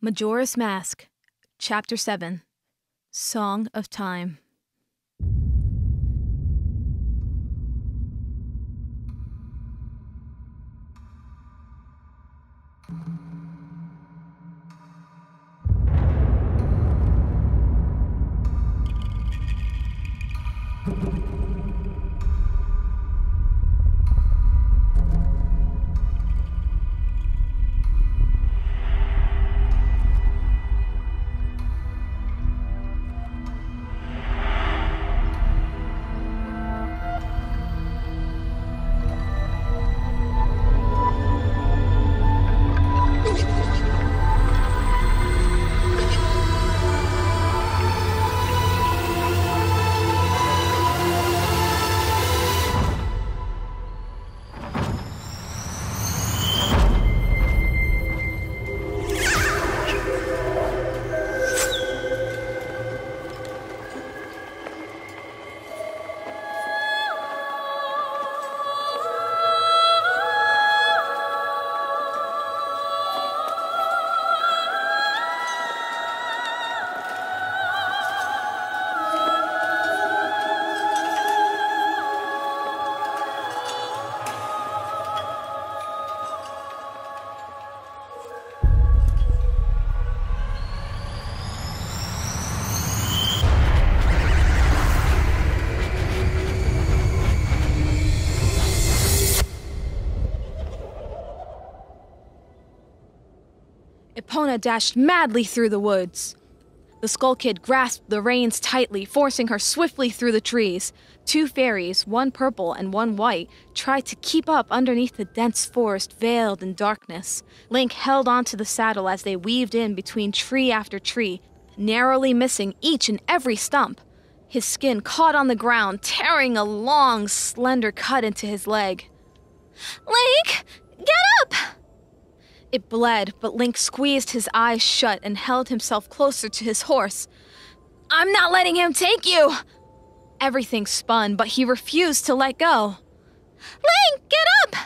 Majora's Mask, Chapter 7, Song of Time. Epona dashed madly through the woods. The Skull Kid grasped the reins tightly, forcing her swiftly through the trees. Two fairies, one purple and one white, tried to keep up underneath the dense forest veiled in darkness. Link held onto the saddle as they weaved in between tree after tree, narrowly missing each and every stump. His skin caught on the ground, tearing a long, slender cut into his leg. "Link, get up!" It bled, but Link squeezed his eyes shut and held himself closer to his horse. "I'm not letting him take you!" Everything spun, but he refused to let go. "Link, get up!"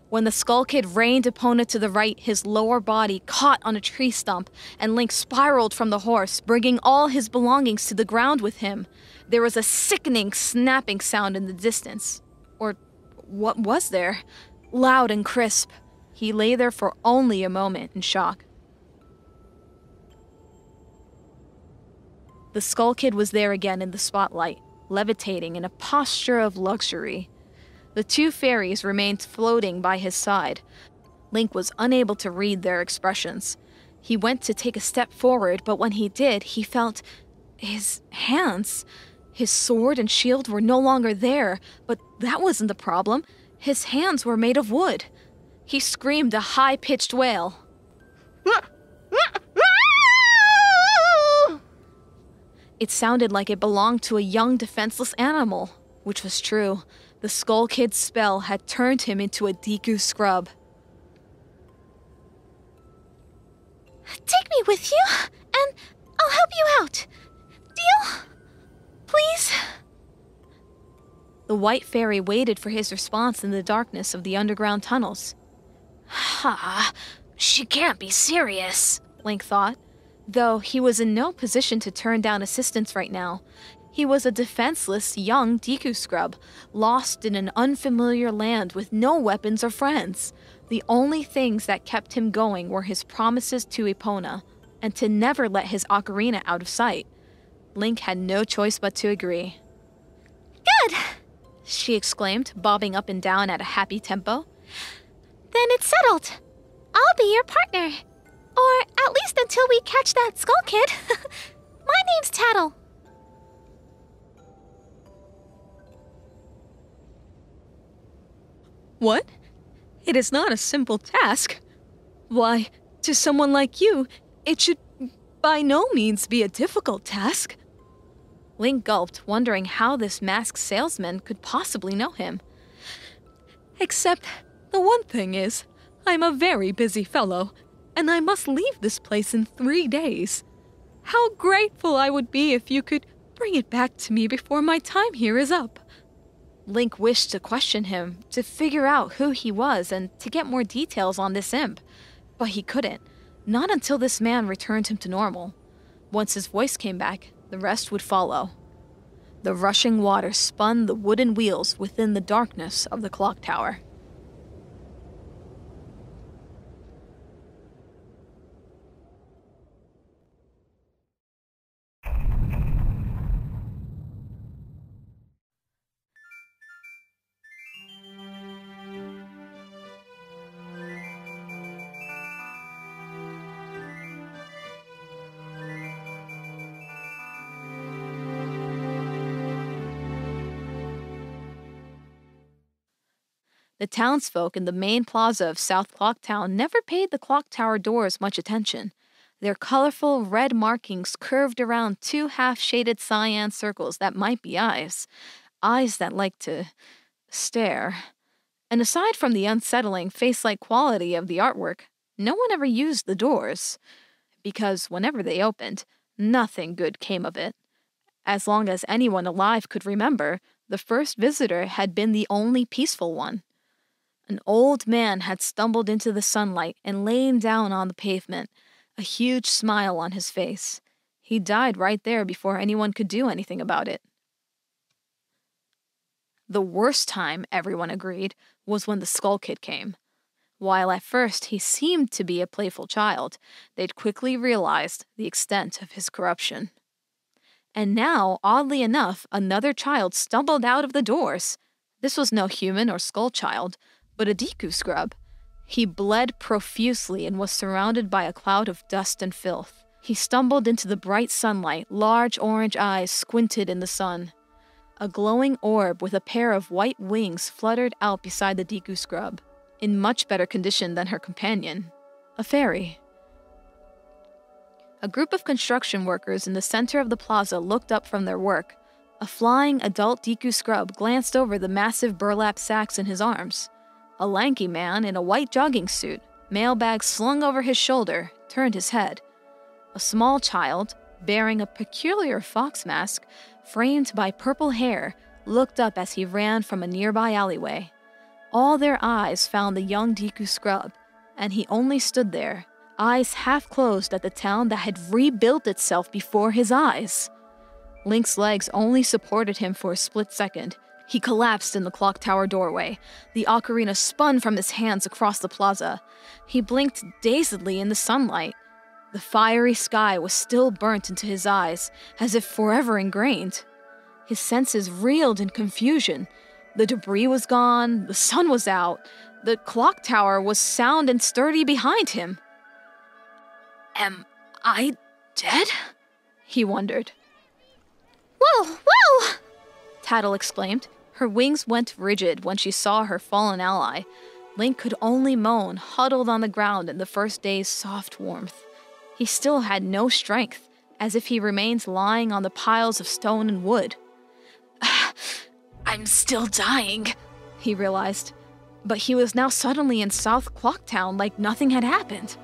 When the Skull Kid reined Epona to the right, his lower body caught on a tree stump, and Link spiraled from the horse, bringing all his belongings to the ground with him. There was a sickening snapping sound in the distance. Or what was there? Loud and crisp. He lay there for only a moment in shock. The Skull Kid was there again in the spotlight, levitating in a posture of luxury. The two fairies remained floating by his side. Link was unable to read their expressions. He went to take a step forward, but when he did, he felt his hands. His sword and shield were no longer there, but that wasn't the problem. His hands were made of wood. He screamed a high-pitched wail. It sounded like it belonged to a young, defenseless animal, which was true. The Skull Kid's spell had turned him into a Deku scrub. "Take me with you, and I'll help you out. Deal? Please?" The white fairy waited for his response in the darkness of the underground tunnels. She can't be serious, Link thought, though he was in no position to turn down assistance right now. He was a defenseless young Deku scrub, lost in an unfamiliar land with no weapons or friends. The only things that kept him going were his promises to Epona, and to never let his ocarina out of sight. Link had no choice but to agree. "Good!" she exclaimed, bobbing up and down at a happy tempo. "Then it's settled. I'll be your partner. Or at least until we catch that Skull Kid. My name's Tattle." What? It is not a simple task. Why, to someone like you, it should by no means be a difficult task. Link gulped, wondering how this masked salesman could possibly know him. Except, the one thing is, I'm a very busy fellow, and I must leave this place in 3 days. How grateful I would be if you could bring it back to me before my time here is up. Link wished to question him, to figure out who he was, and to get more details on this imp. But he couldn't. Not until this man returned him to normal. Once his voice came back, the rest would follow. The rushing water spun the wooden wheels within the darkness of the clock tower. The townsfolk in the main plaza of South Clocktown never paid the clock tower doors much attention. Their colorful red markings curved around two half-shaded cyan circles that might be eyes. Eyes that like to stare. And aside from the unsettling face-like quality of the artwork, no one ever used the doors. Because whenever they opened, nothing good came of it. As long as anyone alive could remember, the first visitor had been the only peaceful one. An old man had stumbled into the sunlight and lain down on the pavement, a huge smile on his face. He died right there before anyone could do anything about it. The worst time, everyone agreed, was when the Skull Kid came. While at first he seemed to be a playful child, they'd quickly realized the extent of his corruption. And now, oddly enough, another child stumbled out of the doors. This was no human or skull child, but a Deku scrub. He bled profusely and was surrounded by a cloud of dust and filth. He stumbled into the bright sunlight, large orange eyes squinted in the sun. A glowing orb with a pair of white wings fluttered out beside the Deku scrub, in much better condition than her companion, a fairy. A group of construction workers in the center of the plaza looked up from their work. A flying adult Deku scrub glanced over the massive burlap sacks in his arms. A lanky man in a white jogging suit, mailbag slung over his shoulder, turned his head. A small child, bearing a peculiar fox mask, framed by purple hair, looked up as he ran from a nearby alleyway. All their eyes found the young Deku scrub, and he only stood there, eyes half closed at the town that had rebuilt itself before his eyes. Link's legs only supported him for a split second. He collapsed in the clock tower doorway. The ocarina spun from his hands across the plaza. He blinked dazedly in the sunlight. The fiery sky was still burnt into his eyes, as if forever ingrained. His senses reeled in confusion. The debris was gone, the sun was out, the clock tower was sound and sturdy behind him. Am I dead? He wondered. Whoa, whoa! Tattle exclaimed. Her wings went rigid when she saw her fallen ally. Link could only moan, huddled on the ground in the first day's soft warmth. He still had no strength, as if he remained lying on the piles of stone and wood. I'm still dying, he realized. But he was now suddenly in South Clocktown like nothing had happened.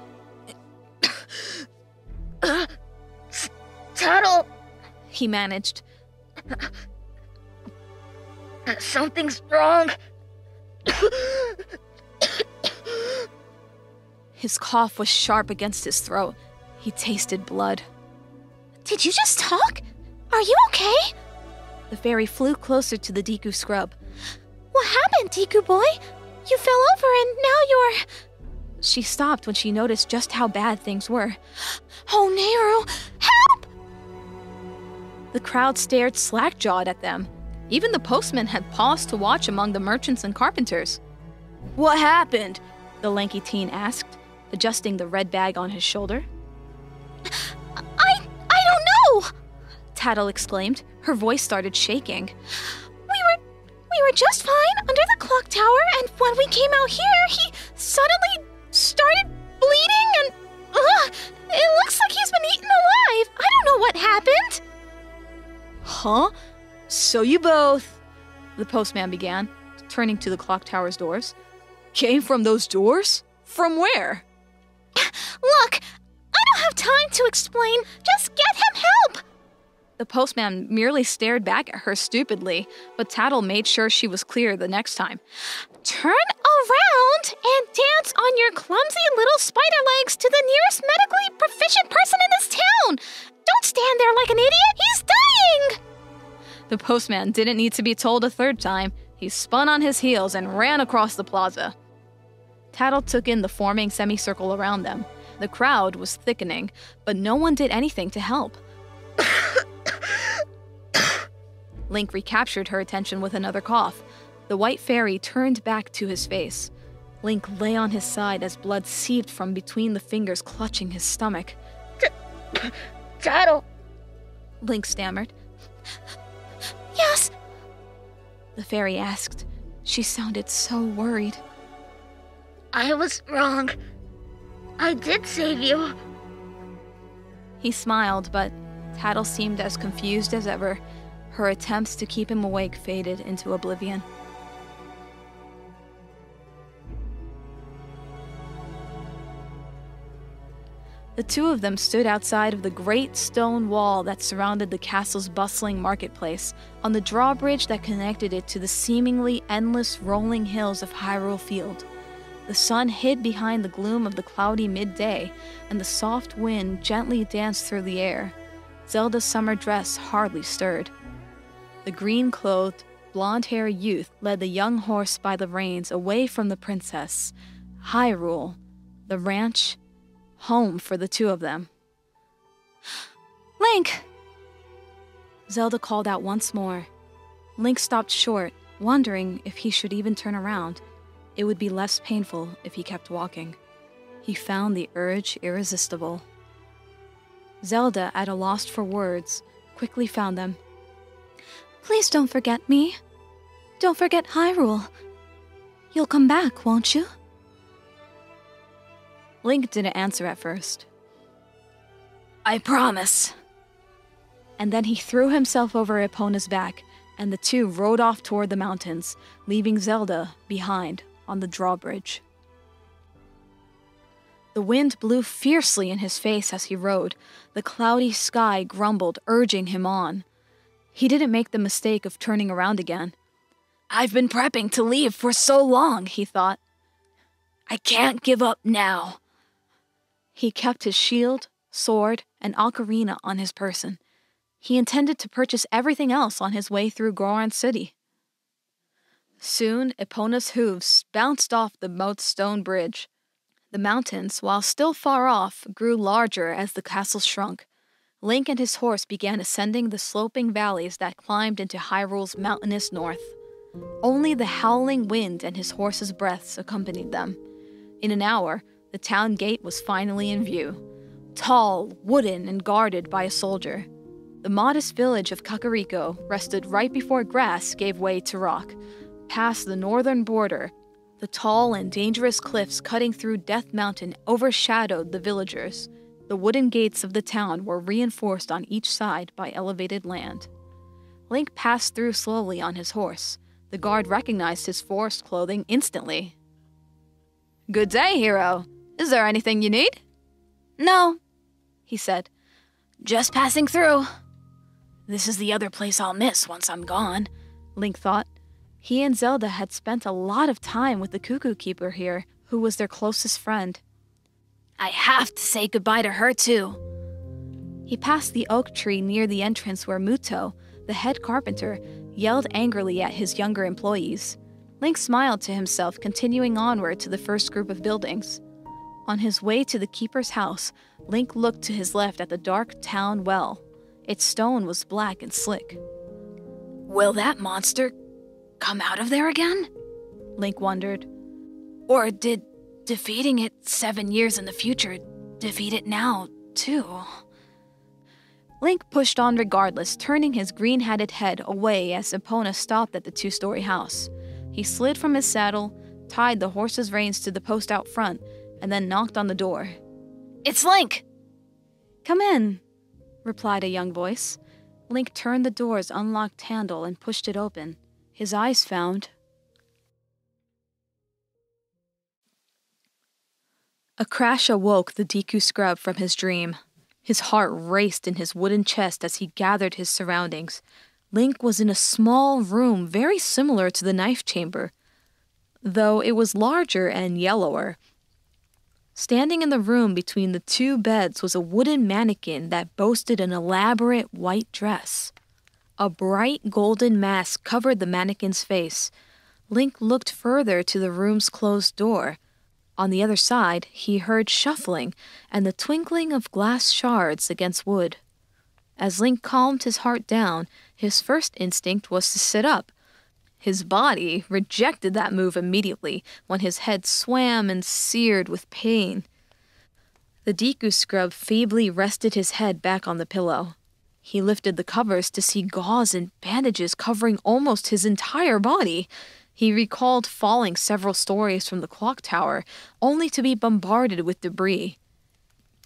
Tattle! He managed. Something's wrong. His cough was sharp against his throat. He tasted blood. Did you just talk? Are you okay? The fairy flew closer to the Deku scrub. What happened, Deku boy? You fell over and now you're... She stopped when she noticed just how bad things were. Oh, Nehru, help! The crowd stared slack-jawed at them. Even the postman had paused to watch among the merchants and carpenters. What happened? The lanky teen asked, adjusting the red bag on his shoulder. I don't know! Tattle exclaimed. Her voice started shaking. We were just fine under the clock tower, and when we came out here, he suddenly started bleeding and... it looks like he's been eaten alive! I don't know what happened! Huh? So you both, the postman began, turning to the clock tower's doors, came from those doors? From where? Look, I don't have time to explain. Just get him help! The postman merely stared back at her stupidly, but Tattle made sure she was clear the next time. Turn around and dance on your clumsy little spider legs to the nearest medically proficient person in this town. Don't stand there like an idiot. He's dying. The postman didn't need to be told a third time. He spun on his heels and ran across the plaza. Tattle took in the forming semicircle around them. The crowd was thickening, but no one did anything to help. Link recaptured her attention with another cough. The white fairy turned back to his face. Link lay on his side as blood seeped from between the fingers clutching his stomach. Tattle. Link stammered. Yes? The fairy asked. She sounded so worried. I was wrong. I did save you. He smiled, but Tattle seemed as confused as ever. Her attempts to keep him awake faded into oblivion. The two of them stood outside of the great stone wall that surrounded the castle's bustling marketplace, on the drawbridge that connected it to the seemingly endless rolling hills of Hyrule Field. The sun hid behind the gloom of the cloudy midday, and the soft wind gently danced through the air. Zelda's summer dress hardly stirred. The green-clothed, blonde-haired youth led the young horse by the reins away from the princess. Hyrule, the ranch, home for the two of them. Link! Zelda called out once more. Link stopped short, wondering if he should even turn around. It would be less painful if he kept walking. He found the urge irresistible. Zelda, at a loss for words, quickly found them. Please don't forget me. Don't forget Hyrule. You'll come back, won't you? Link didn't answer at first. I promise. And then he threw himself over Epona's back, and the two rode off toward the mountains, leaving Zelda behind on the drawbridge. The wind blew fiercely in his face as he rode. The cloudy sky grumbled, urging him on. He didn't make the mistake of turning around again. I've been prepping to leave for so long, he thought. I can't give up now. He kept his shield, sword, and ocarina on his person. He intended to purchase everything else on his way through Goron City. Soon, Epona's hooves bounced off the moat stone bridge. The mountains, while still far off, grew larger as the castle shrunk. Link and his horse began ascending the sloping valleys that climbed into Hyrule's mountainous north. Only the howling wind and his horse's breaths accompanied them. In an hour, the town gate was finally in view. Tall, wooden, and guarded by a soldier. The modest village of Kakariko rested right before grass gave way to rock. Past the northern border, the tall and dangerous cliffs cutting through Death Mountain overshadowed the villagers. The wooden gates of the town were reinforced on each side by elevated land. Link passed through slowly on his horse. The guard recognized his forest clothing instantly. Good day, hero. Is there anything you need? No, he said. Just passing through. This is the other place I'll miss once I'm gone, Link thought. He and Zelda had spent a lot of time with the Cuckoo Keeper here, who was their closest friend. I have to say goodbye to her, too. He passed the oak tree near the entrance where Muto, the head carpenter, yelled angrily at his younger employees. Link smiled to himself, continuing onward to the first group of buildings. On his way to the keeper's house, Link looked to his left at the dark town well. Its stone was black and slick. Will that monster come out of there again? Link wondered. Or did defeating it 7 years in the future defeat it now, too? Link pushed on regardless, turning his green-hatted head away as Epona stopped at the two-story house. He slid from his saddle, tied the horse's reins to the post out front, and then knocked on the door. It's Link! Come in, replied a young voice. Link turned the door's unlocked handle and pushed it open. His eyes found a crash awoke the Deku scrub from his dream. His heart raced in his wooden chest as he gathered his surroundings. Link was in a small room very similar to the knife chamber. though it was larger and yellower. Standing in the room between the two beds was a wooden mannequin that boasted an elaborate white dress. A bright golden mask covered the mannequin's face. Link looked further to the room's closed door. On the other side, he heard shuffling and the twinkling of glass shards against wood. As Link calmed his heart down, his first instinct was to sit up. His body rejected that move immediately when his head swam and seared with pain. The Deku scrub feebly rested his head back on the pillow. He lifted the covers to see gauze and bandages covering almost his entire body. He recalled falling several stories from the clock tower, only to be bombarded with debris.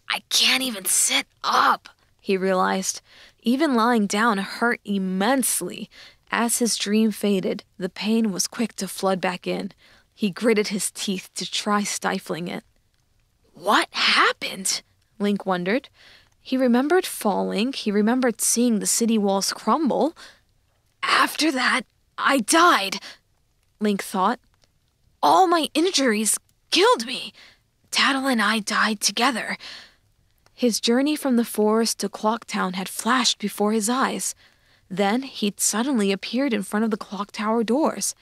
"I can't even sit up," he realized. Even lying down hurt immensely. As his dream faded, the pain was quick to flood back in. He gritted his teeth to try stifling it. What happened? Link wondered. He remembered falling. He remembered seeing the city walls crumble. After that, I died, Link thought. All my injuries killed me. Tattle and I died together. His journey from the forest to Clocktown had flashed before his eyes. Then he'd suddenly appeared in front of the clock tower doors.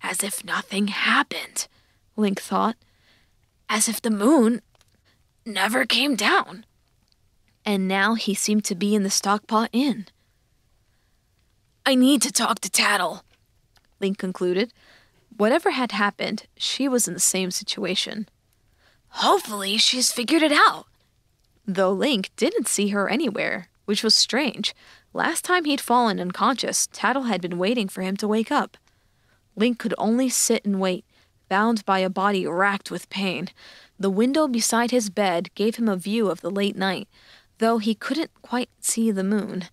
As if nothing happened, Link thought. As if the moon never came down. And now he seemed to be in the Stockpot Inn. I need to talk to Tattle, Link concluded. Whatever had happened, she was in the same situation. Hopefully she's figured it out. Though Link didn't see her anywhere, which was strange. Last time he'd fallen unconscious, Tattle had been waiting for him to wake up. Link could only sit and wait, bound by a body racked with pain. The window beside his bed gave him a view of the late night, though he couldn't quite see the moon.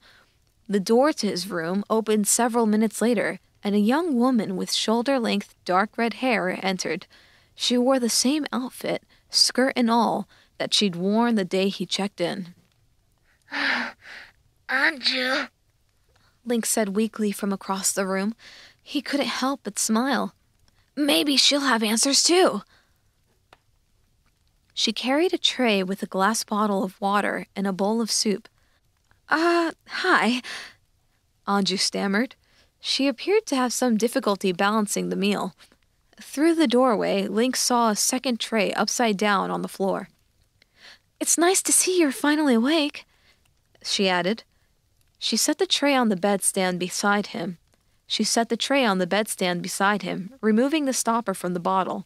The door to his room opened several minutes later, and a young woman with shoulder-length dark red hair entered. She wore the same outfit, skirt and all, that she'd worn the day he checked in. Anju, Link said weakly from across the room. He couldn't help but smile. Maybe she'll have answers too. She carried a tray with a glass bottle of water and a bowl of soup. Hi, Anju stammered. She appeared to have some difficulty balancing the meal. Through the doorway, Link saw a second tray upside down on the floor. It's nice to see you're finally awake, she added. She set the tray on the bedstand beside him. Removing the stopper from the bottle.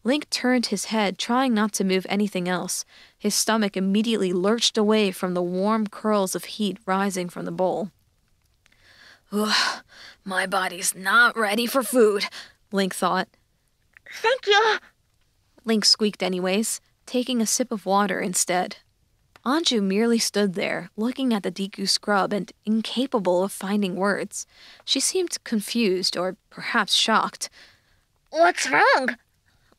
Link turned his head, trying not to move anything else. His stomach immediately lurched away from the warm curls of heat rising from the bowl. Ugh, my body's not ready for food, Link thought. Thank you, Link squeaked anyways, taking a sip of water instead. Anju merely stood there, looking at the Deku scrub and incapable of finding words. She seemed confused, or perhaps shocked. What's wrong?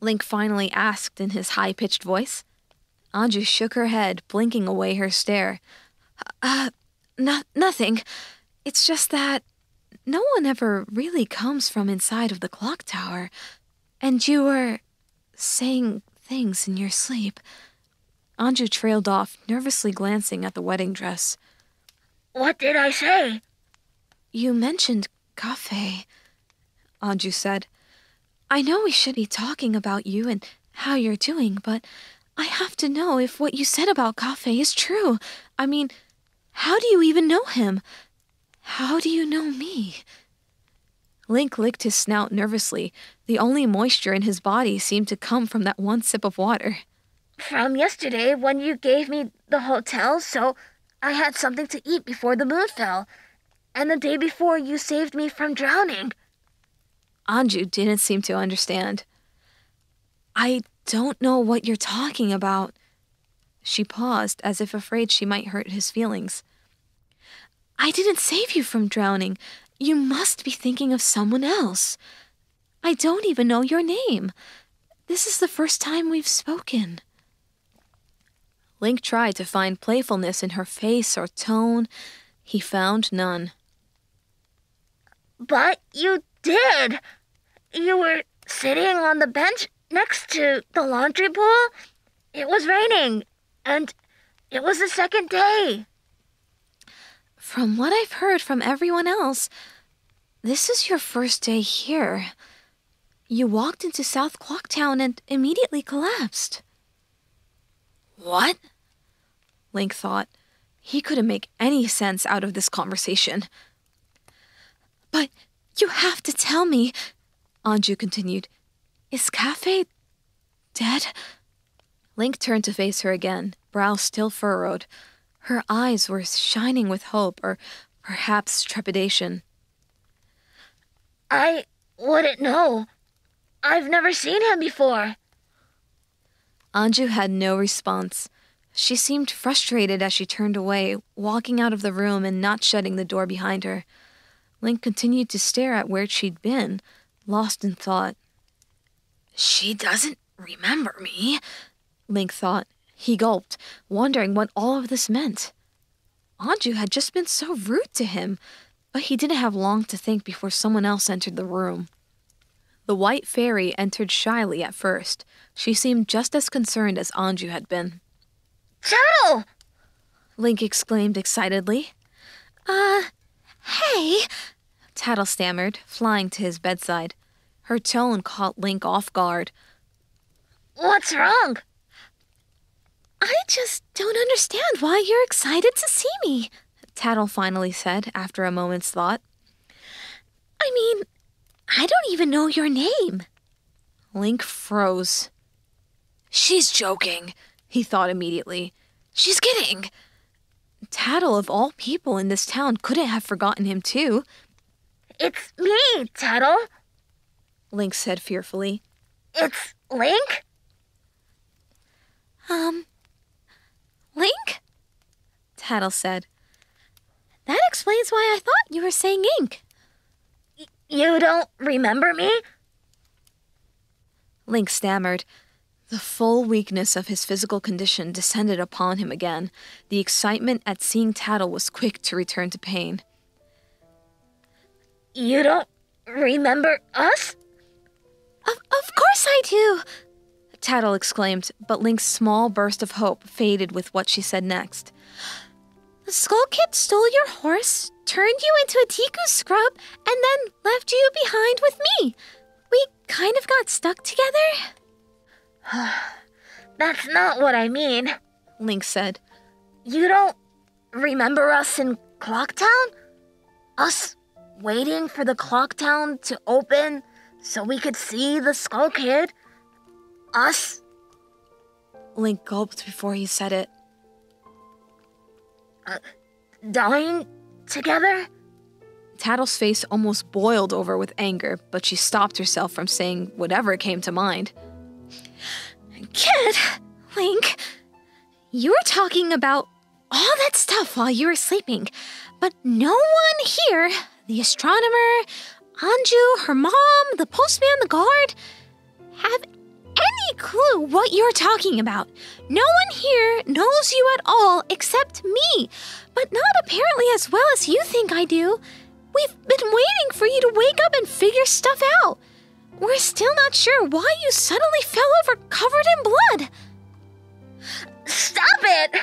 Link finally asked in his high-pitched voice. Anju shook her head, blinking away her stare. Nothing. It's just that no one ever really comes from inside of the clock tower. And you were saying things in your sleep. Anju trailed off, nervously glancing at the wedding dress. What did I say? You mentioned cafe, Anju said. I know we should be talking about you and how you're doing, but I have to know if what you said about cafe is true. I mean, how do you even know him? How do you know me? Link licked his snout nervously. The only moisture in his body seemed to come from that one sip of water. From yesterday when you gave me the hotel, so I had something to eat before the moon fell. And the day before you saved me from drowning. Anju didn't seem to understand. I don't know what you're talking about. She paused, as if afraid she might hurt his feelings. I didn't save you from drowning. You must be thinking of someone else. I don't even know your name. This is the first time we've spoken. Link tried to find playfulness in her face or tone. He found none. But you did! You were sitting on the bench next to the laundry pool. It was raining, and it was the second day. From what I've heard from everyone else, this is your first day here. You walked into South Clocktown and immediately collapsed. What? Link thought. He couldn't make any sense out of this conversation. But you have to tell me, Anju continued. Is Cafe dead? Link turned to face her again, brow still furrowed. Her eyes were shining with hope, or perhaps trepidation. I wouldn't know. I've never seen him before. Anju had no response. She seemed frustrated as she turned away, walking out of the room and not shutting the door behind her. Link continued to stare at where she'd been, lost in thought. She doesn't remember me, Link thought. He gulped, wondering what all of this meant. Anju had just been so rude to him, but he didn't have long to think before someone else entered the room. The white fairy entered shyly at first. She seemed just as concerned as Anju had been. Tattle! Link exclaimed excitedly. Hey, Tattle stammered, flying to his bedside. Her tone caught Link off guard. What's wrong? I just don't understand why you're excited to see me, Tattle finally said after a moment's thought. I mean, I don't even know your name. Link froze. She's joking, he thought immediately. She's kidding. Tattle, of all people in this town, couldn't have forgotten him too. It's me, Tattle. Link said fearfully. It's Link? Link? Tattle said. That explains why I thought you were saying ink. You don't remember me? Link stammered. The full weakness of his physical condition descended upon him again. The excitement at seeing Tattle was quick to return to pain. You don't remember us? Of course I do. Tattle exclaimed, but Link's small burst of hope faded with what she said next. The Skull Kid stole your horse, turned you into a Tiku scrub, and then left you behind with me. We kind of got stuck together. That's not what I mean, Link said. You don't remember us in Clocktown? Us waiting for the Clocktown to open so we could see the Skull Kid? Us? Link gulped before he said it. Dying together? Tattle's face almost boiled over with anger, but she stopped herself from saying whatever came to mind. Kid, Link, you were talking about all that stuff while you were sleeping, but no one here, the astronomer, Anju, her mom, the postman, the guard, have any clue what you're talking about. No one here knows you at all except me, but not apparently as well as you think I do. We've been waiting for you to wake up and figure stuff out. We're still not sure why you suddenly fell over covered in blood. Stop it!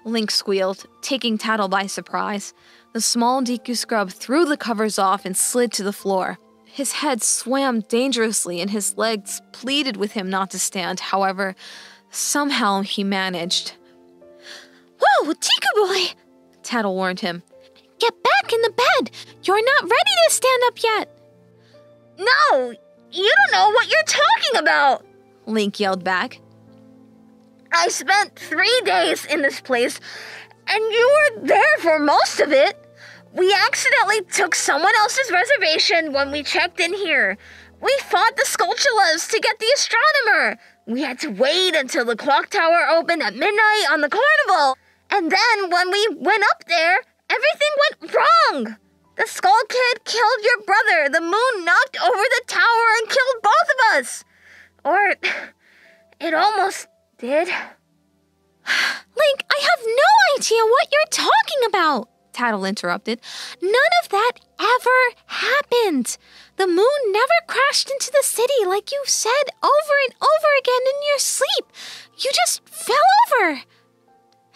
Link squealed, taking Tattle by surprise. The small Deku scrub threw the covers off and slid to the floor. His head swam dangerously and his legs pleaded with him not to stand. However, somehow he managed. Whoa, Deku boy! Tattle warned him. Get back in the bed! You're not ready to stand up yet! No! You don't know what you're talking about! Link yelled back. I spent 3 days in this place, and you were there for most of it. We accidentally took someone else's reservation when we checked in here. We fought the Skulltulas to get the astronomer. We had to wait until the clock tower opened at midnight on the carnival. And then when we went up there, everything went wrong. The Skull Kid killed your brother. The moon knocked over the tower and killed both of us. Or it almost did. Link, I have no idea what you're talking about, Tattle interrupted. None of that ever happened. The moon never crashed into the city like you said over and over again in your sleep. You just fell over.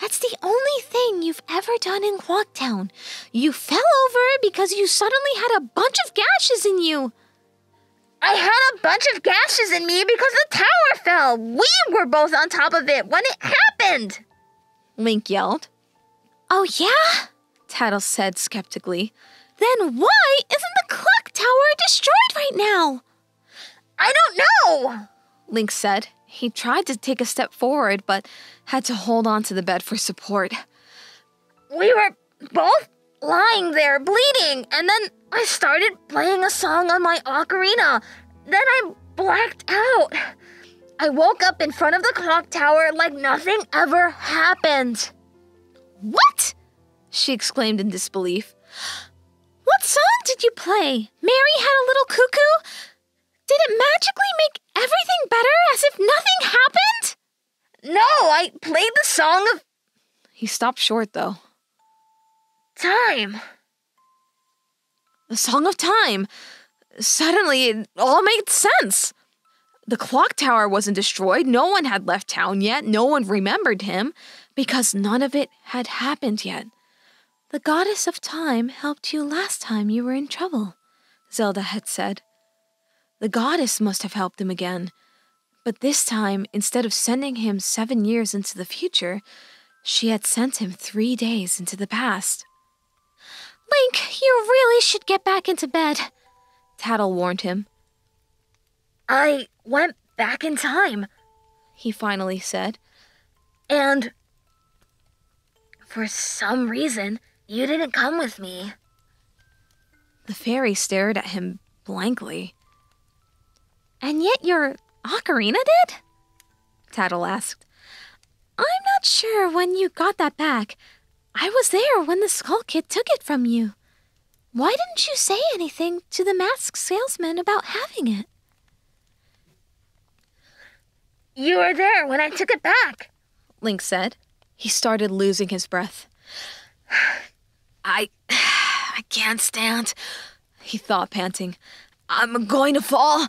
That's the only thing you've ever done in Clocktown. You fell over because you suddenly had a bunch of gashes in you. I had a bunch of gashes in me because the tower fell. We were both on top of it when it happened. Link yelled. Oh, yeah? Tattle said skeptically. Then why isn't the clock tower destroyed right now? I don't know, Link said. He tried to take a step forward, but had to hold on to the bed for support. We were both lying there bleeding, and then I started playing a song on my ocarina. Then I blacked out. I woke up in front of the clock tower like nothing ever happened. What? She exclaimed in disbelief. What song did you play? Mary Had a Little Cuckoo? Did it magically make everything better as if nothing happened? No, I played the song of... He stopped short, though. Time. The Song of Time. Suddenly, it all made sense. The clock tower wasn't destroyed. No one had left town yet. No one remembered him, because none of it had happened yet. The goddess of time helped you last time you were in trouble, Zelda had said. The goddess must have helped him again. But this time, instead of sending him 7 years into the future, she had sent him 3 days into the past. Link, you really should get back into bed, Tattle warned him. I went back in time, he finally said. And for some reason, you didn't come with me. The fairy stared at him blankly. And yet your ocarina did? Tattle asked. I'm not sure when you got that back. I was there when the Skull Kid took it from you. Why didn't you say anything to the masked salesman about having it? You were there when I took it back, Link said. He started losing his breath. I can't stand, he thought, panting. I'm going to fall.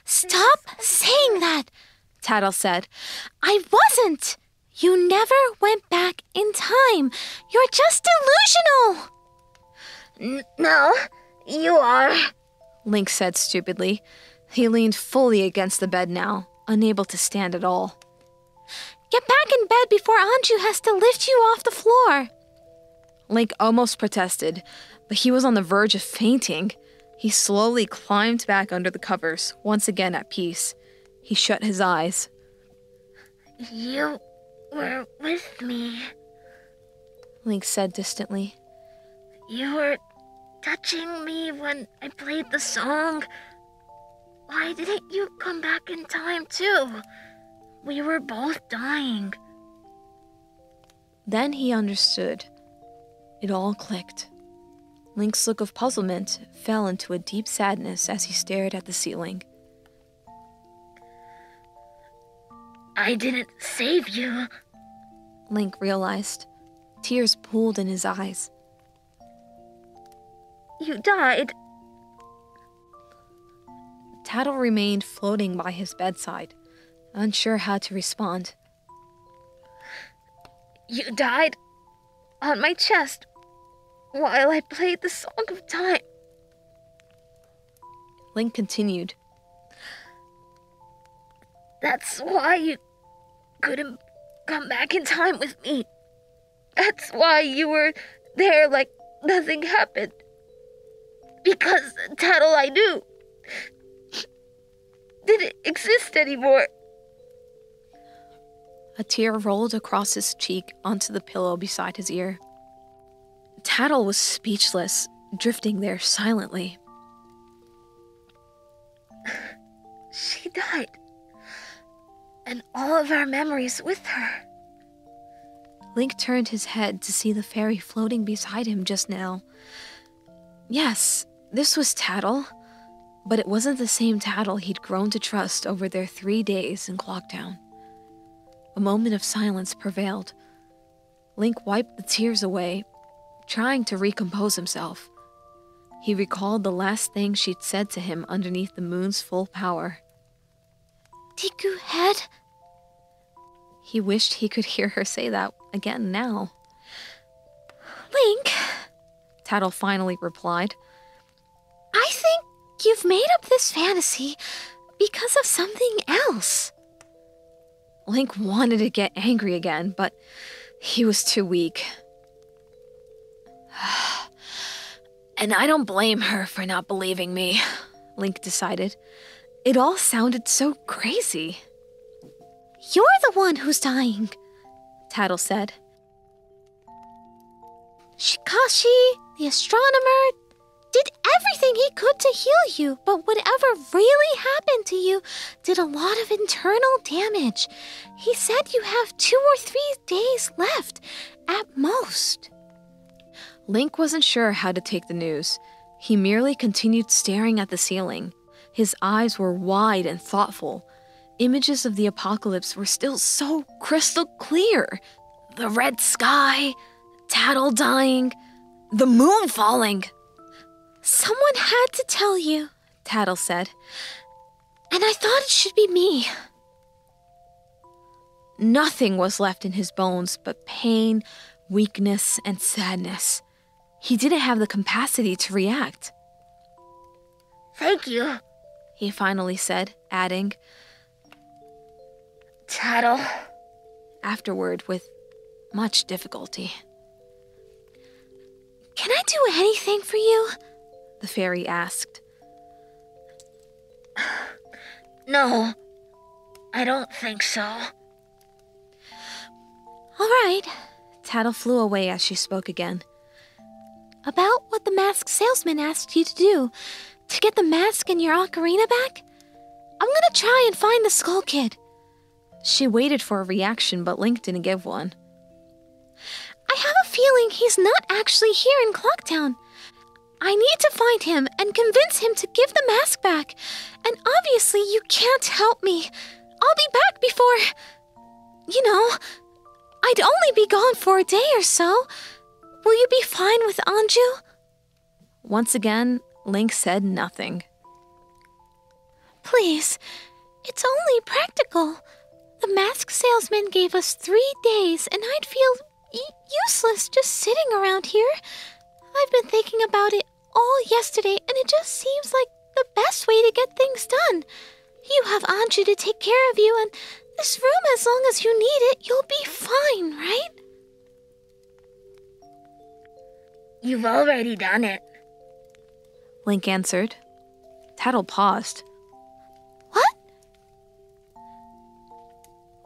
Stop saying that, Tattle said. I wasn't. You never went back in time. You're just delusional. No, you are, Link said stupidly. He leaned fully against the bed now, unable to stand at all. Get back in bed before Anju has to lift you off the floor. Link almost protested, but he was on the verge of fainting. He slowly climbed back under the covers, once again at peace. He shut his eyes. You were with me, Link said distantly. You were touching me when I played the song. Why didn't you come back in time too? We were both dying. Then he understood. It all clicked. Link's look of puzzlement fell into a deep sadness as he stared at the ceiling. I didn't save you, Link realized. Tears pooled in his eyes. You died. Tattle remained floating by his bedside, unsure how to respond. You died on my chest while I played the Song of Time. Link continued. That's why you couldn't come back in time with me. That's why you were there like nothing happened. Because the Tattle I knew didn't exist anymore. A tear rolled across his cheek onto the pillow beside his ear. Tattle was speechless, drifting there silently. She died. And all of our memories with her. Link turned his head to see the fairy floating beside him just now. Yes, this was Tattle, but it wasn't the same Tattle he'd grown to trust over their 3 days in Clocktown. A moment of silence prevailed. Link wiped the tears away, trying to recompose himself. He recalled the last thing she'd said to him underneath the moon's full power. Tiku head? He wished he could hear her say that again now. Link, Tattle finally replied. I think you've made up this fantasy because of something else. Link wanted to get angry again, but he was too weak. And I don't blame her for not believing me, Link decided. It all sounded so crazy. You're the one who's dying, Tattle said. Shikashi, the astronomer, did everything he could to heal you, but whatever really happened to you did a lot of internal damage. He said you have 2 or 3 days left, at most. Link wasn't sure how to take the news. He merely continued staring at the ceiling. His eyes were wide and thoughtful. Images of the apocalypse were still so crystal clear. The red sky, Tattle dying, the moon falling. Someone had to tell you, Tattle said. And I thought it should be me. Nothing was left in his bones but pain, weakness, and sadness. He didn't have the capacity to react. Thank you, he finally said, adding, Tattle. Afterward, with much difficulty. Can I do anything for you? The fairy asked. No, I don't think so. All right. Tattle flew away as she spoke again. About what the masked salesman asked you to do, to get the mask and your ocarina back? I'm gonna try and find the Skull Kid. She waited for a reaction, but Link didn't give one. I have a feeling he's not actually here in Clocktown. I need to find him and convince him to give the mask back. And obviously you can't help me. I'll be back before... You know, I'd only be gone for a day or so. Will you be fine with Anju? Once again, Link said nothing. Please, it's only practical. The mask salesman gave us 3 days, and I'd feel useless just sitting around here. I've been thinking about it all yesterday, and it just seems like the best way to get things done. You have Anju to take care of you, and this room, as long as you need it, you'll be fine, right? You've already done it, Link answered. Tattle paused. What?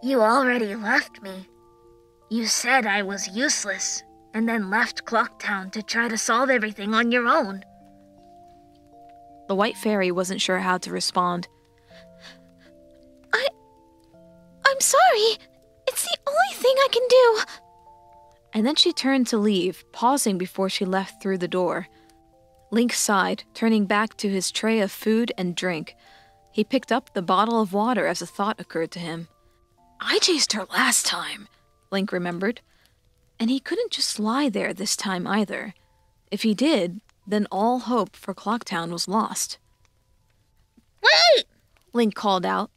You already left me. You said I was useless, and then left Clocktown to try to solve everything on your own. The white fairy wasn't sure how to respond. I'm sorry. It's the only thing I can do. And then she turned to leave, pausing before she left through the door. Link sighed, turning back to his tray of food and drink. He picked up the bottle of water as a thought occurred to him. I chased her last time, Link remembered. And he couldn't just lie there this time either. If he did, then all hope for Clocktown was lost. Wait! Link called out.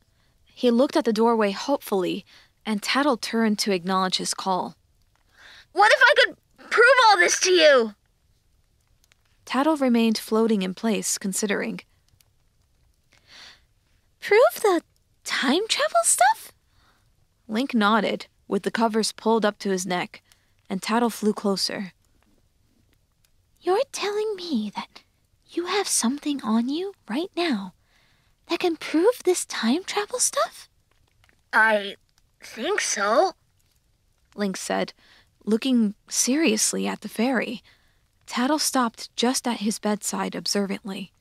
He looked at the doorway hopefully, and Tattle turned to acknowledge his call. What if I could prove all this to you? Tattle remained floating in place, considering. Prove the time travel stuff? Link nodded, with the covers pulled up to his neck, and Tattle flew closer. You're telling me that you have something on you right now that can prove this time travel stuff? I think so, Link said, looking seriously at the fairy. Tattle stopped just at his bedside observantly.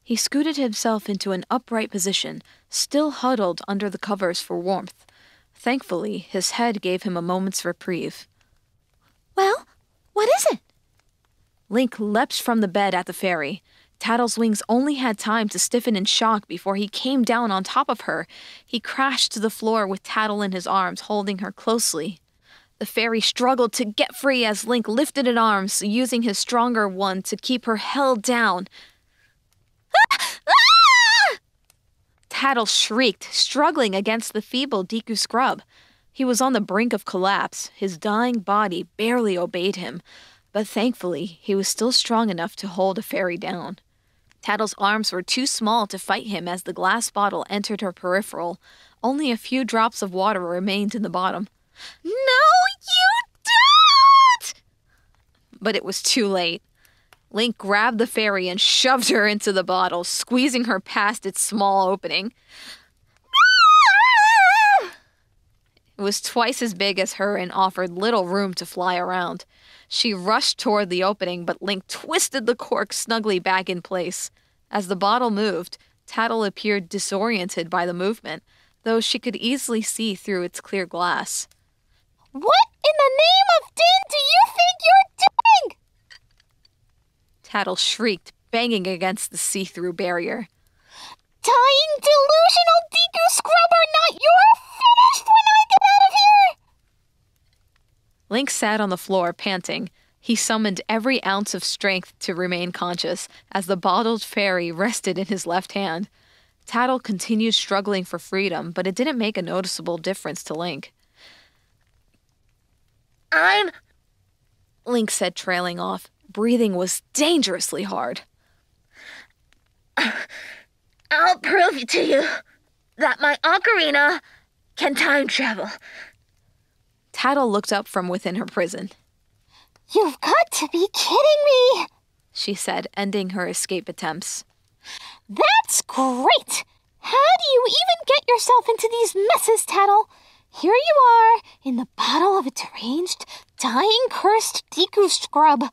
He scooted himself into an upright position, still huddled under the covers for warmth. Thankfully, his head gave him a moment's reprieve. Well, what is it? Link leapt from the bed at the fairy. Tattle's wings only had time to stiffen in shock before he came down on top of her. He crashed to the floor with Tattle in his arms, holding her closely. The fairy struggled to get free as Link lifted an arm, using his stronger one to keep her held down. Tattle shrieked, struggling against the feeble Deku Scrub. He was on the brink of collapse. His dying body barely obeyed him, but thankfully, he was still strong enough to hold a fairy down. Tattle's arms were too small to fight him as the glass bottle entered her peripheral. Only a few drops of water remained in the bottom. No, you don't! But it was too late. Link grabbed the fairy and shoved her into the bottle, squeezing her past its small opening. It was twice as big as her and offered little room to fly around. She rushed toward the opening, but Link twisted the cork snugly back in place. As the bottle moved, Tattle appeared disoriented by the movement, though she could easily see through its clear glass. What in the name of Din do you think you're doing? Tattle shrieked, banging against the see-through barrier. Dying delusional Deku Scrub or not, you're finished when I get out of here! Link sat on the floor, panting. He summoned every ounce of strength to remain conscious as the bottled fairy rested in his left hand. Tattle continued struggling for freedom, but it didn't make a noticeable difference to Link. Link said, trailing off. Breathing was dangerously hard. I'll prove to you that my ocarina can time travel. Tattle looked up from within her prison. You've got to be kidding me! She said, ending her escape attempts. That's great! How do you even get yourself into these messes, Tattle? Here you are, in the bottle of a deranged, dying, cursed Deku Scrub.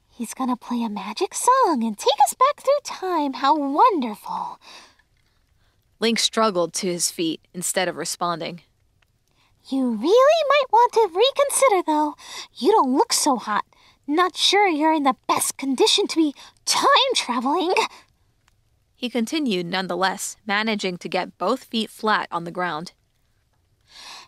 He's gonna play a magic song and take us back through time. How wonderful. Link struggled to his feet instead of responding. You really might want to reconsider, though. You don't look so hot. Not sure you're in the best condition to be time traveling. He continued nonetheless, managing to get both feet flat on the ground.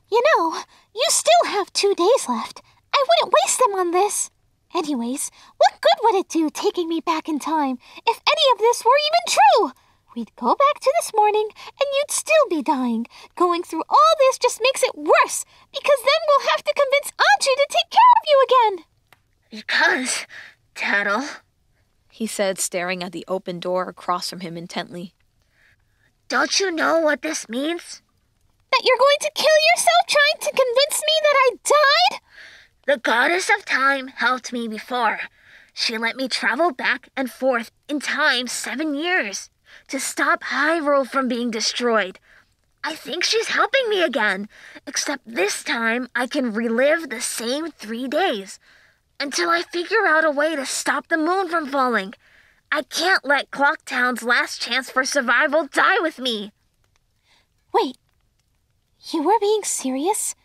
You know, you still have 2 days left. I wouldn't waste them on this. Anyways, what good would it do taking me back in time if any of this were even true? We'd go back to this morning and you'd still be dying. Going through all this just makes it worse because then we'll have to convince Anju to take care of you again. Because, Tattle, he said, staring at the open door across from him intently. Don't you know what this means? That you're going to kill yourself trying to convince me that I died? The goddess of time helped me before. She let me travel back and forth in time 7 years to stop Hyrule from being destroyed. I think she's helping me again, except this time I can relive the same 3 days until I figure out a way to stop the moon from falling. I can't let Clocktown's last chance for survival die with me. Wait, you were being serious?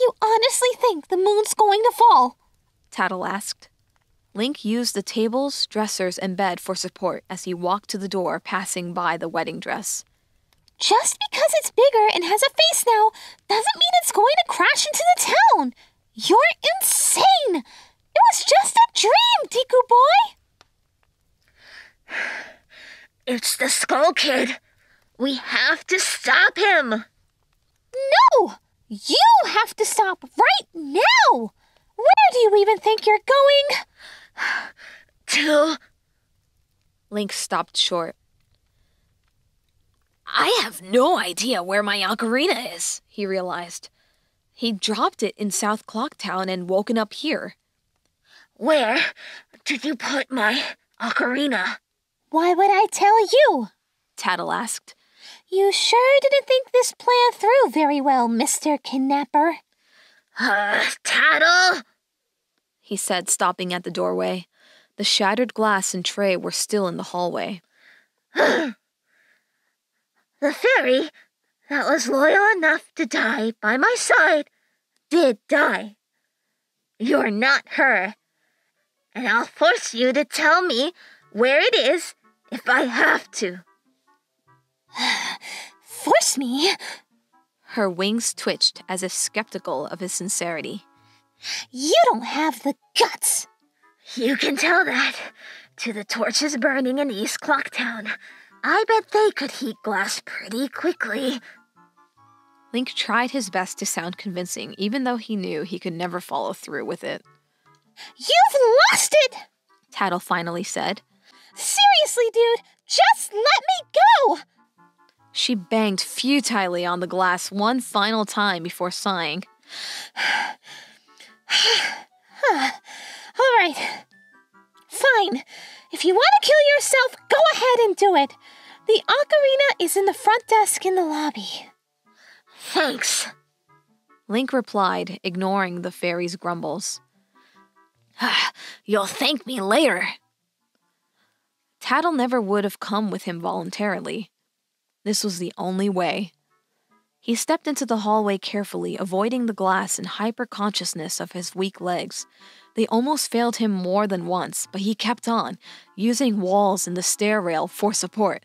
You honestly think the moon's going to fall? Tattle asked. Link used the tables, dressers, and bed for support as he walked to the door, passing by the wedding dress. Just because it's bigger and has a face now doesn't mean it's going to crash into the town. You're insane. It was just a dream, Deku boy. It's the Skull Kid. We have to stop him. No! You have to stop right now! Where do you even think you're going? Link stopped short. I have no idea where my ocarina is, he realized. He dropped it in South Clocktown and woken up here. Where did you put my ocarina? Why would I tell you? Tattle asked. You sure didn't think this plan through very well, Mr. Kidnapper. Tattle! He said, stopping at the doorway. The shattered glass and tray were still in the hallway. The fairy that was loyal enough to die by my side did die. You're not her. And I'll force you to tell me where it is if I have to. Force me? Her wings twitched as if skeptical of his sincerity. You don't have the guts. You can tell that to the torches burning in East Clocktown. I bet they could heat glass pretty quickly. Link tried his best to sound convincing, even though he knew he could never follow through with it. You've lost it! Tattle finally said. Seriously, dude, just let me go! She banged futilely on the glass one final time before sighing. All right. Fine. If you want to kill yourself, go ahead and do it. The ocarina is in the front desk in the lobby. Thanks. Link replied, ignoring the fairy's grumbles. You'll thank me later. Tattle never would have come with him voluntarily. This was the only way. He stepped into the hallway carefully, avoiding the glass in hyper-consciousness of his weak legs. They almost failed him more than once, but he kept on, using walls and the stair rail for support.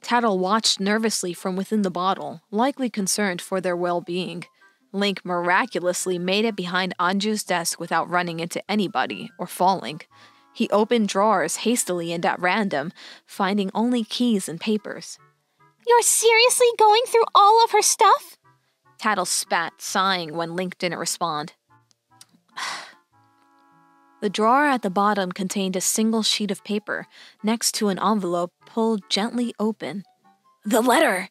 Tattle watched nervously from within the bottle, likely concerned for their well-being. Link miraculously made it behind Anju's desk without running into anybody or falling. He opened drawers hastily and at random, finding only keys and papers. You're seriously going through all of her stuff? Tattle spat, sighing when Link didn't respond. The drawer at the bottom contained a single sheet of paper, next to an envelope pulled gently open. The letter!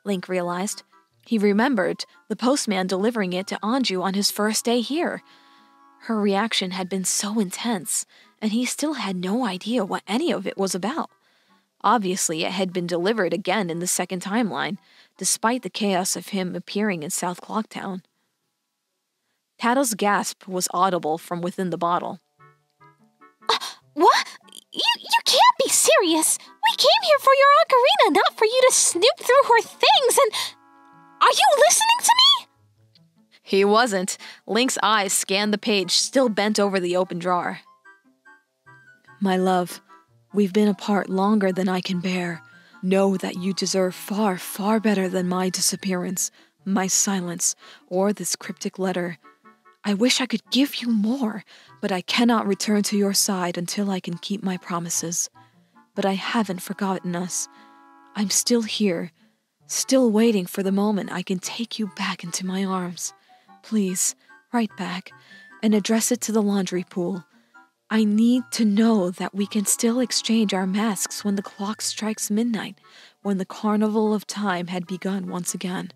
Link realized. He remembered the postman delivering it to Anju on his first day here. Her reaction had been so intense, and he still had no idea what any of it was about. Obviously, it had been delivered again in the second timeline, despite the chaos of him appearing in South Clocktown. Tattle's gasp was audible from within the bottle. What? You can't be serious! We came here for your ocarina, not for you to snoop through her things, and... Are you listening to me? He wasn't. Link's eyes scanned the page, still bent over the open drawer. My love, we've been apart longer than I can bear. Know that you deserve far, far better than my disappearance, my silence, or this cryptic letter. I wish I could give you more, but I cannot return to your side until I can keep my promises. But I haven't forgotten us. I'm still here, still waiting for the moment I can take you back into my arms. Please, write back, and address it to the laundry pool. I need to know that we can still exchange our masks when the clock strikes midnight, when the carnival of time had begun once again.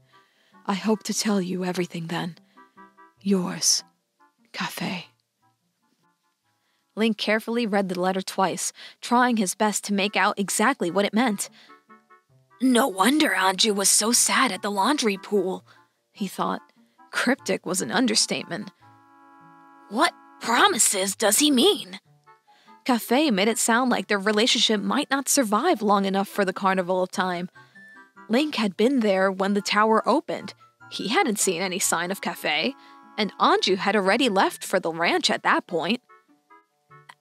I hope to tell you everything then. Yours, Cafe. Link carefully read the letter twice, trying his best to make out exactly what it meant. No wonder Anju was so sad at the laundry pool, he thought. Cryptic was an understatement. What promises does he mean? Cafe made it sound like their relationship might not survive long enough for the Carnival of Time. Link had been there when the tower opened. He hadn't seen any sign of Cafe, and Anju had already left for the ranch at that point.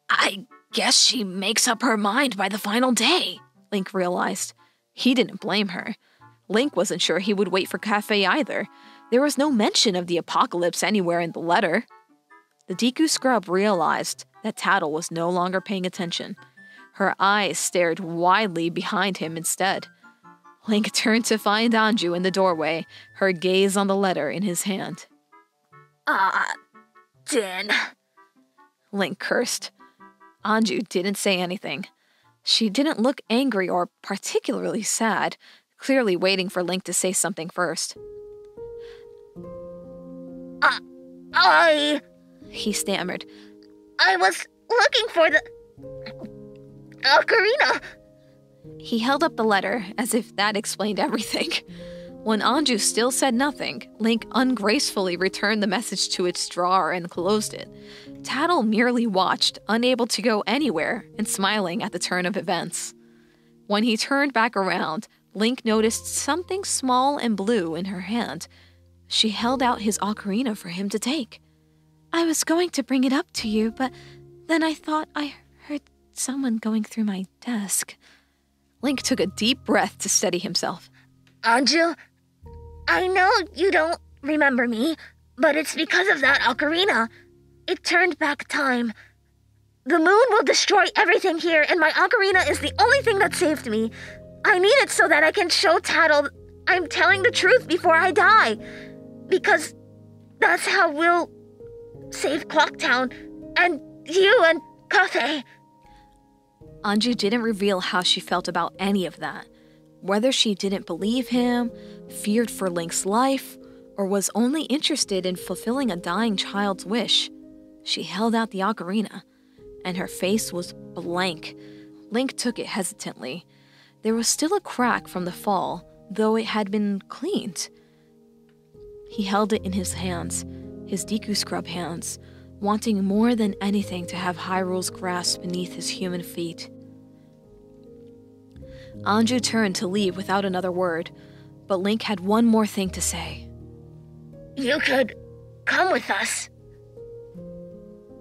I guess she makes up her mind by the final day, Link realized. He didn't blame her. Link wasn't sure he would wait for Cafe either. There was no mention of the apocalypse anywhere in the letter. The Deku scrub realized that Tattle was no longer paying attention. Her eyes stared widely behind him instead. Link turned to find Anju in the doorway, her gaze on the letter in his hand. Din. Link cursed. Anju didn't say anything. She didn't look angry or particularly sad, clearly waiting for Link to say something first. He stammered. I was looking for the ocarina. He held up the letter, as if that explained everything. When Anju still said nothing, Link ungracefully returned the message to its drawer and closed it. Tattle merely watched, unable to go anywhere, and smiling at the turn of events. When he turned back around, Link noticed something small and blue in her hand. She held out his ocarina for him to take. I was going to bring it up to you, but then I thought I heard someone going through my desk. Link took a deep breath to steady himself. Anju, I know you don't remember me, but it's because of that ocarina. It turned back time. The moon will destroy everything here, and my ocarina is the only thing that saved me. I need it so that I can show Tattle I'm telling the truth before I die. Because that's how we'll save Clocktown, and you and Cafe. Anju didn't reveal how she felt about any of that. Whether she didn't believe him, feared for Link's life, or was only interested in fulfilling a dying child's wish. She held out the ocarina, and her face was blank. Link took it hesitantly. There was still a crack from the fall, though it had been cleaned. He held it in his hands, his Deku Scrub hands, wanting more than anything to have Hyrule's grass beneath his human feet. Anju turned to leave without another word, but Link had one more thing to say. You could come with us.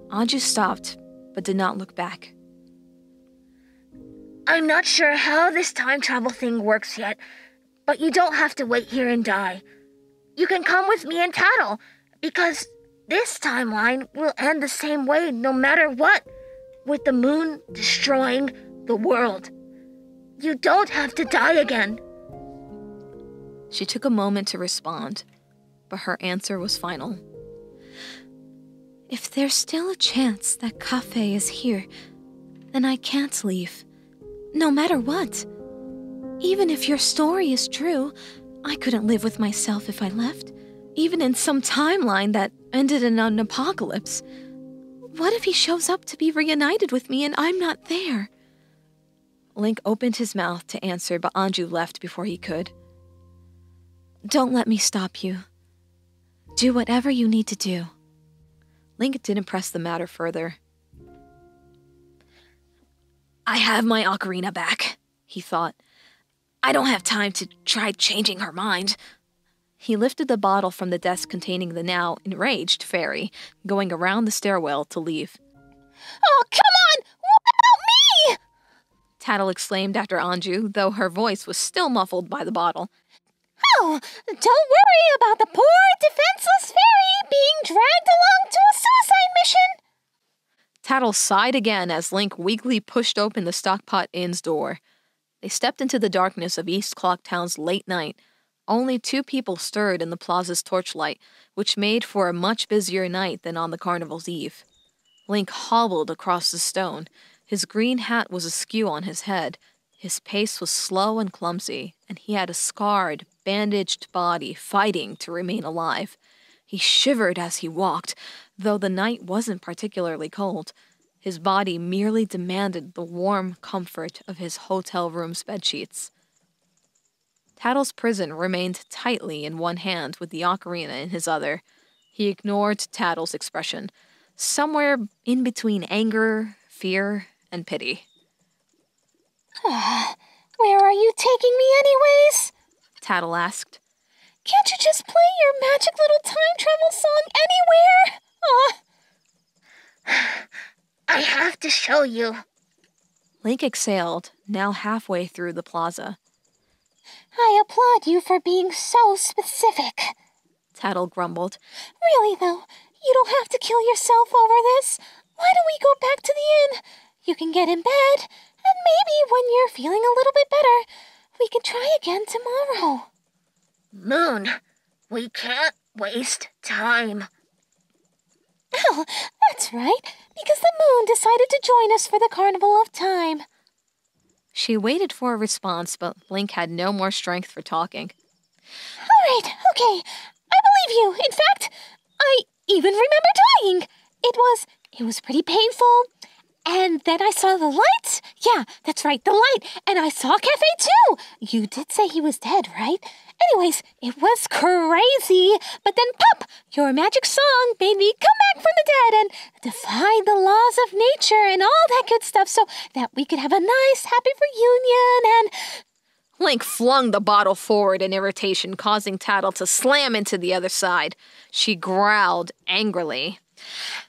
Anju stopped, but did not look back. I'm not sure how this time travel thing works yet, but you don't have to wait here and die. You can come with me and Tattle, because this timeline will end the same way no matter what, with the moon destroying the world. You don't have to die again. She took a moment to respond, but her answer was final. If there's still a chance that Cafe is here, then I can't leave. No matter what. Even if your story is true, I couldn't live with myself if I left. Even in some timeline that ended in an apocalypse. What if he shows up to be reunited with me and I'm not there? Link opened his mouth to answer, but Anju left before he could. Don't let me stop you. Do whatever you need to do. Link didn't press the matter further. I have my ocarina back, he thought. I don't have time to try changing her mind. He lifted the bottle from the desk containing the now enraged fairy, going around the stairwell to leave. Oh, come on! What about me? Tattle exclaimed after Anju, though her voice was still muffled by the bottle. Oh, don't worry about the poor, defenseless fairy being dragged along to a suicide mission. Tattle sighed again as Link weakly pushed open the Stockpot Inn's door. They stepped into the darkness of East Clocktown's late night. Only 2 people stirred in the plaza's torchlight, which made for a much busier night than on the carnival's eve. Link hobbled across the stone. His green hat was askew on his head. His pace was slow and clumsy, and he had a scarred, bandaged body fighting to remain alive. He shivered as he walked, though the night wasn't particularly cold. His body merely demanded the warm comfort of his hotel room's bedsheets. Tattle's prison remained tightly in one hand with the ocarina in his other. He ignored Tattle's expression, somewhere in between anger, fear, and pity. Where are you taking me anyways? Tattle asked. Can't you just play your magic little time travel song anywhere? I have to show you. Link exhaled, now halfway through the plaza. I applaud you for being so specific. Tattle grumbled. Really, though, you don't have to kill yourself over this. Why don't we go back to the inn? You can get in bed, and maybe when you're feeling a little bit better, we can try again tomorrow. Moon, we can't waste time. Oh, that's right, because the moon decided to join us for the Carnival of Time. She waited for a response, but Link had no more strength for talking. All right, okay, I believe you. In fact, I even remember dying. It was pretty painful. And then I saw the lights. Yeah, that's right, the light. And I saw Cafe too. You did say he was dead, right? Anyways, it was crazy. But then pop, your magic song made me come back from the dead and defy the laws of nature and all that good stuff so that we could have a nice, happy reunion and... Link flung the bottle forward in irritation, causing Tattle to slam into the other side. She growled angrily.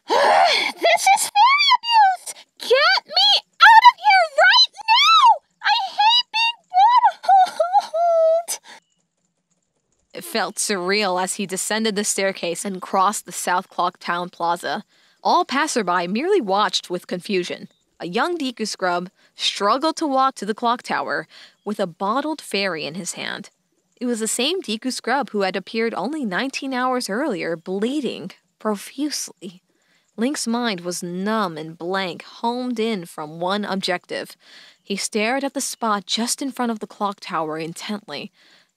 This is fairy abuse! Get me out of here right now! I hate being bottled! It felt surreal as he descended the staircase and crossed the South Clocktown Plaza. All passerby merely watched with confusion. A young Deku scrub struggled to walk to the clock tower with a bottled fairy in his hand. It was the same Deku scrub who had appeared only 19 hours earlier, bleeding profusely. Link's mind was numb and blank, homed in from one objective. He stared at the spot just in front of the clock tower intently.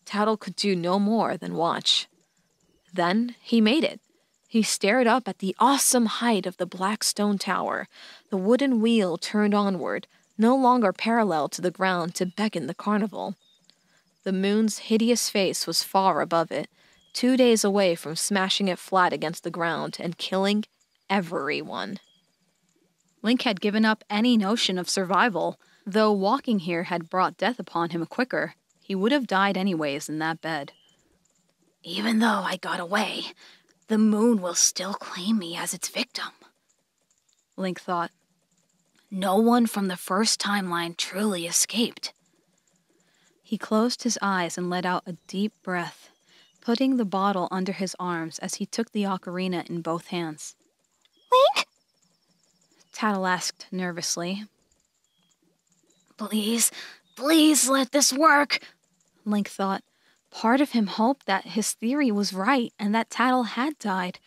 Tattle could do no more than watch. Then he made it. He stared up at the awesome height of the black stone tower. The wooden wheel turned onward, no longer parallel to the ground to beckon the carnival. The moon's hideous face was far above it, 2 days away from smashing it flat against the ground and killing everyone. Link had given up any notion of survival. Though walking here had brought death upon him quicker, he would have died anyways in that bed. Even though I got away, the moon will still claim me as its victim, Link thought. No one from the first timeline truly escaped. He closed his eyes and let out a deep breath, putting the bottle under his arms as he took the ocarina in both hands. Link? Tattle asked nervously. Please let this work, Link thought. Part of him hoped that his theory was right and that Tattle had died.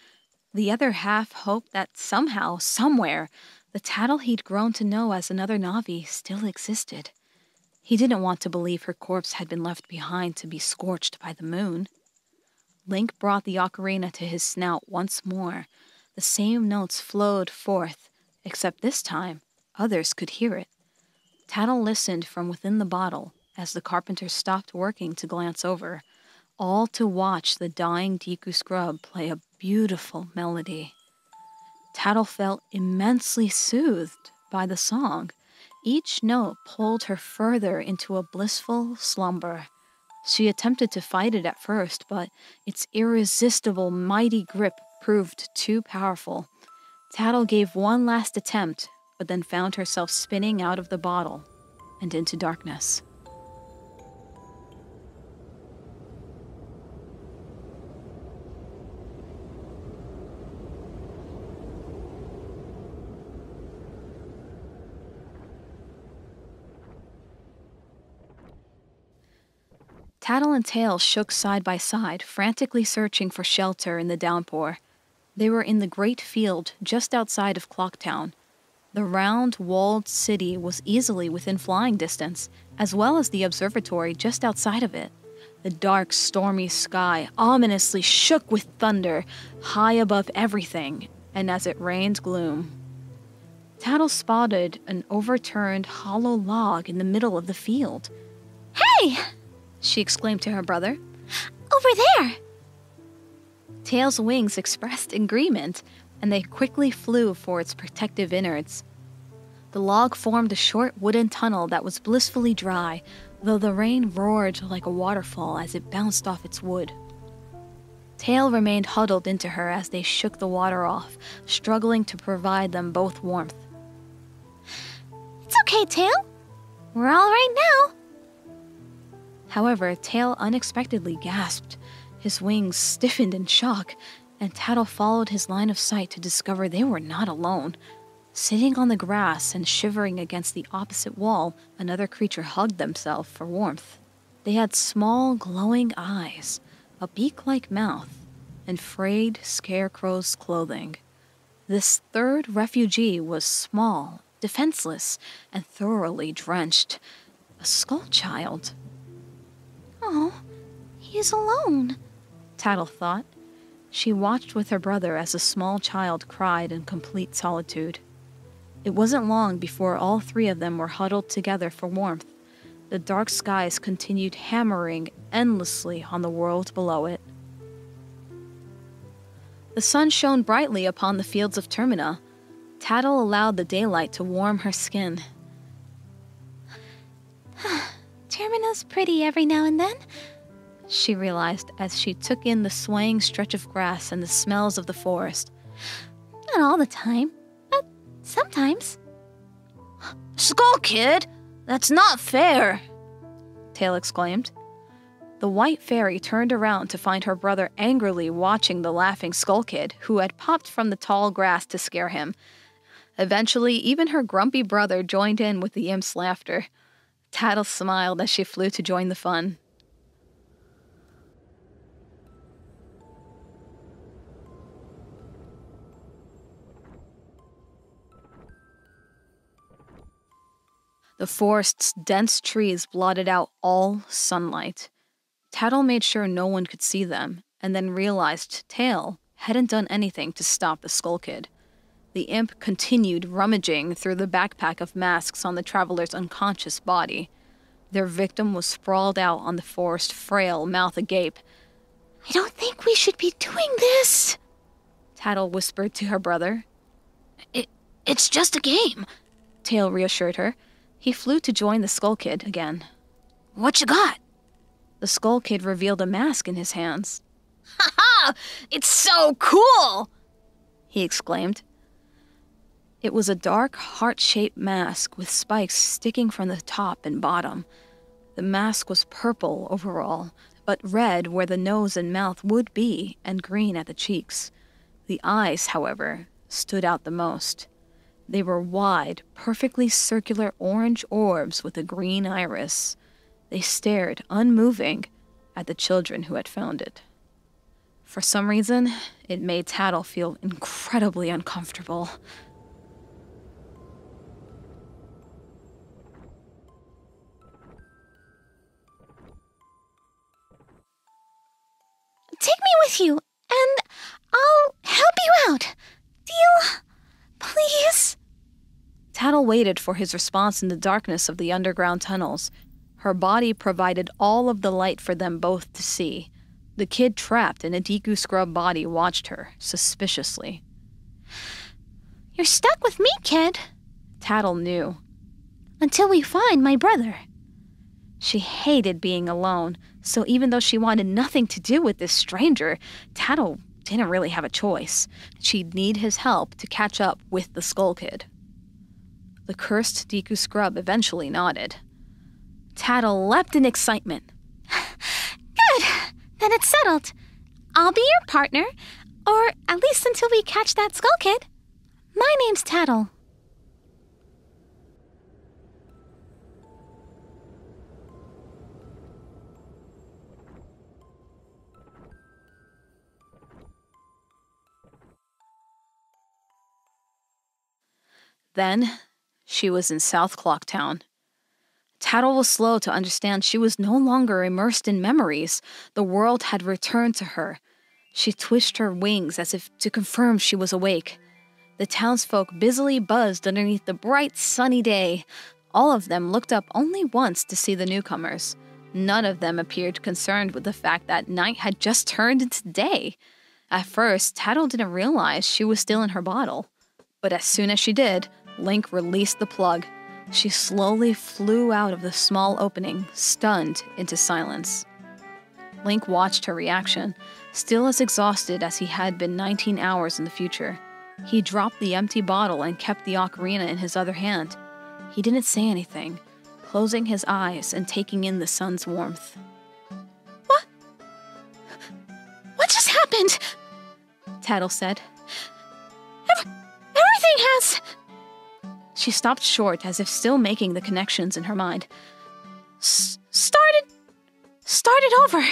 The other half hoped that somehow, somewhere, the Tattle he'd grown to know as another Navi still existed. He didn't want to believe her corpse had been left behind to be scorched by the moon. Link brought the ocarina to his snout once more. The same notes flowed forth, except this time, others could hear it. Tattle listened from within the bottle as the carpenter stopped working to glance over, all to watch the dying Deku scrub play a beautiful melody. Tattle felt immensely soothed by the song. Each note pulled her further into a blissful slumber. She attempted to fight it at first, but its irresistible, mighty grip proved too powerful. Tattle gave one last attempt, but then found herself spinning out of the bottle and into darkness. Tattle and Tail shook side by side, frantically searching for shelter in the downpour. They were in the great field just outside of Clocktown. The round, walled city was easily within flying distance, as well as the observatory just outside of it. The dark, stormy sky ominously shook with thunder, high above everything, and as it rained gloom. Tattle spotted an overturned, hollow log in the middle of the field. Hey! She exclaimed to her brother. Over there! Tail's wings expressed agreement, and they quickly flew for its protective innards. The log formed a short wooden tunnel that was blissfully dry, though the rain roared like a waterfall as it bounced off its wood. Tail remained huddled into her as they shook the water off, struggling to provide them both warmth. It's okay, Tail. We're all right now. However, Tail unexpectedly gasped. His wings stiffened in shock, and Tattle followed his line of sight to discover they were not alone. Sitting on the grass and shivering against the opposite wall, another creature hugged themselves for warmth. They had small, glowing eyes, a beak-like mouth, and frayed scarecrow's clothing. This third refugee was small, defenseless, and thoroughly drenched. A skull child. Oh, he is alone, Tattle thought. She watched with her brother as a small child cried in complete solitude. It wasn't long before all three of them were huddled together for warmth. The dark skies continued hammering endlessly on the world below it. The sun shone brightly upon the fields of Termina. Tattle allowed the daylight to warm her skin. Termina's pretty every now and then, she realized as she took in the swaying stretch of grass and the smells of the forest. Not all the time, but sometimes. Skull Kid, that's not fair, Tail exclaimed. The white fairy turned around to find her brother angrily watching the laughing Skull Kid, who had popped from the tall grass to scare him. Eventually, even her grumpy brother joined in with the imp's laughter. Tattle smiled as she flew to join the fun. The forest's dense trees blotted out all sunlight. Tattle made sure no one could see them, and then realized Tail hadn't done anything to stop the Skull Kid. The imp continued rummaging through the backpack of masks on the traveler's unconscious body. Their victim was sprawled out on the forest, frail, mouth agape. I don't think we should be doing this, Tattle whispered to her brother. It's just a game, Tail reassured her. He flew to join the Skull Kid again. What you got? The Skull Kid revealed a mask in his hands. Ha ha! It's so cool! He exclaimed. It was a dark, heart-shaped mask with spikes sticking from the top and bottom. The mask was purple overall, but red where the nose and mouth would be, and green at the cheeks. The eyes, however, stood out the most. They were wide, perfectly circular orange orbs with a green iris. They stared, unmoving, at the children who had found it. For some reason, it made Tattle feel incredibly uncomfortable. Take me with you, and I'll help you out. Deal? Please? Tattle waited for his response in the darkness of the underground tunnels. Her body provided all of the light for them both to see. The kid trapped in a Deku scrub body watched her, suspiciously. You're stuck with me, kid. Tattle knew. Until we find my brother. She hated being alone, so even though she wanted nothing to do with this stranger, Tattle didn't really have a choice. She'd need his help to catch up with the Skull Kid. The cursed Deku scrub eventually nodded. Tattle leapt in excitement. Good! Then it's settled. I'll be your partner, or at least until we catch that Skull Kid. My name's Tattle. Then, she was in South Clocktown. Tattle was slow to understand she was no longer immersed in memories. The world had returned to her. She twitched her wings as if to confirm she was awake. The townsfolk busily buzzed underneath the bright, sunny day. All of them looked up only once to see the newcomers. None of them appeared concerned with the fact that night had just turned into day. At first, Tattle didn't realize she was still in her bottle. But as soon as she did, Link released the plug. She slowly flew out of the small opening, stunned into silence. Link watched her reaction, still as exhausted as he had been 19 hours in the future. He dropped the empty bottle and kept the ocarina in his other hand. He didn't say anything, closing his eyes and taking in the sun's warmth. What just happened? Tattle said. Everything has... She stopped short as if still making the connections in her mind. Started over.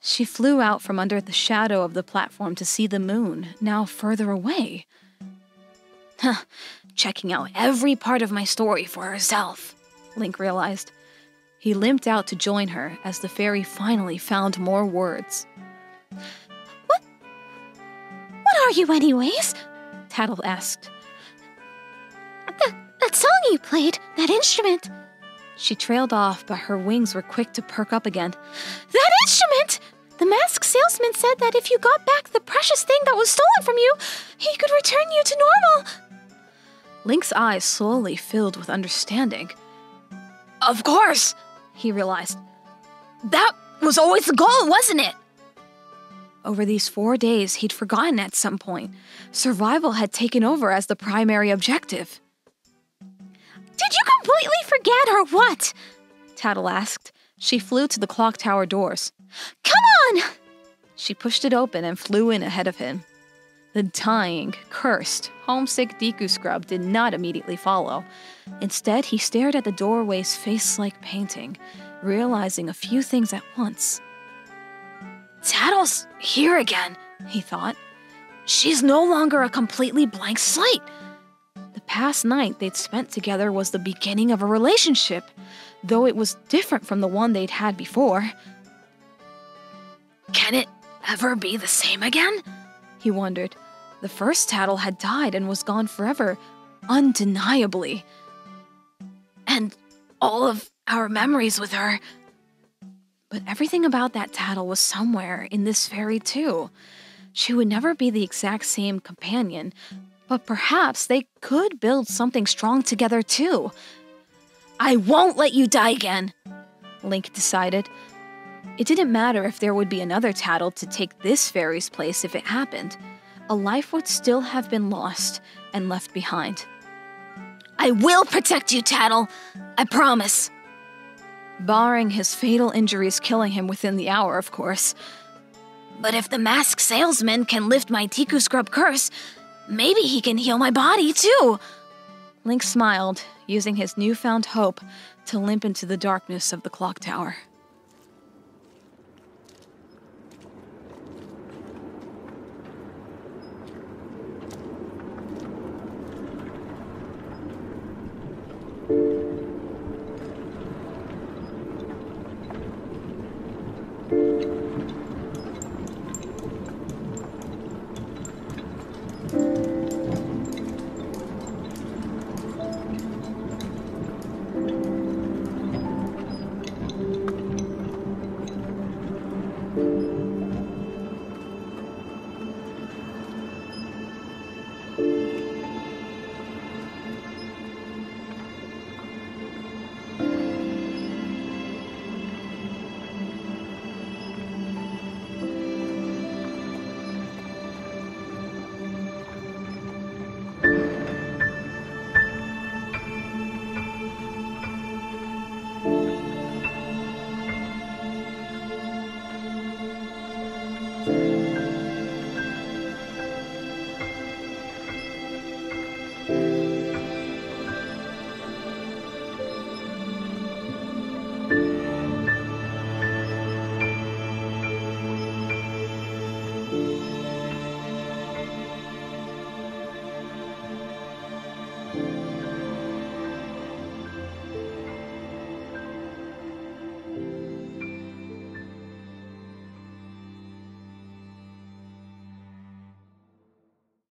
She flew out from under the shadow of the platform to see the moon, now further away. Checking out every part of my story for herself, Link realized. He limped out to join her as the fairy finally found more words. What are you anyways? Tattle asked. That song you played, that instrument. She trailed off, but her wings were quick to perk up again. That instrument! The masked salesman said that if you got back the precious thing that was stolen from you, he could return you to normal. Link's eyes slowly filled with understanding. Of course, he realized. That was always the goal, wasn't it? Over these 4 days, he'd forgotten at some point. Survival had taken over as the primary objective. Did you completely forget or what? Tattle asked. She flew to the clock tower doors. Come on! She pushed it open and flew in ahead of him. The dying, cursed, homesick Deku scrub did not immediately follow. Instead, he stared at the doorway's face-like painting, realizing a few things at once. Tattle's here again, he thought. She's no longer a completely blank slate. The past night they'd spent together was the beginning of a relationship, though it was different from the one they'd had before. Can it ever be the same again? He wondered. The first Tattle had died and was gone forever, undeniably. And all of our memories with her. But everything about that Tattle was somewhere in this fairy too. She would never be the exact same companion, but perhaps they could build something strong together too. I won't let you die again, Link decided. It didn't matter if there would be another Tattle to take this fairy's place if it happened. A life would still have been lost and left behind. I will protect you, Tattle. I promise. Barring his fatal injuries killing him within the hour, of course. But if the masked salesman can lift my Deku Scrub curse, maybe he can heal my body too. Link smiled, using his newfound hope to limp into the darkness of the clock tower.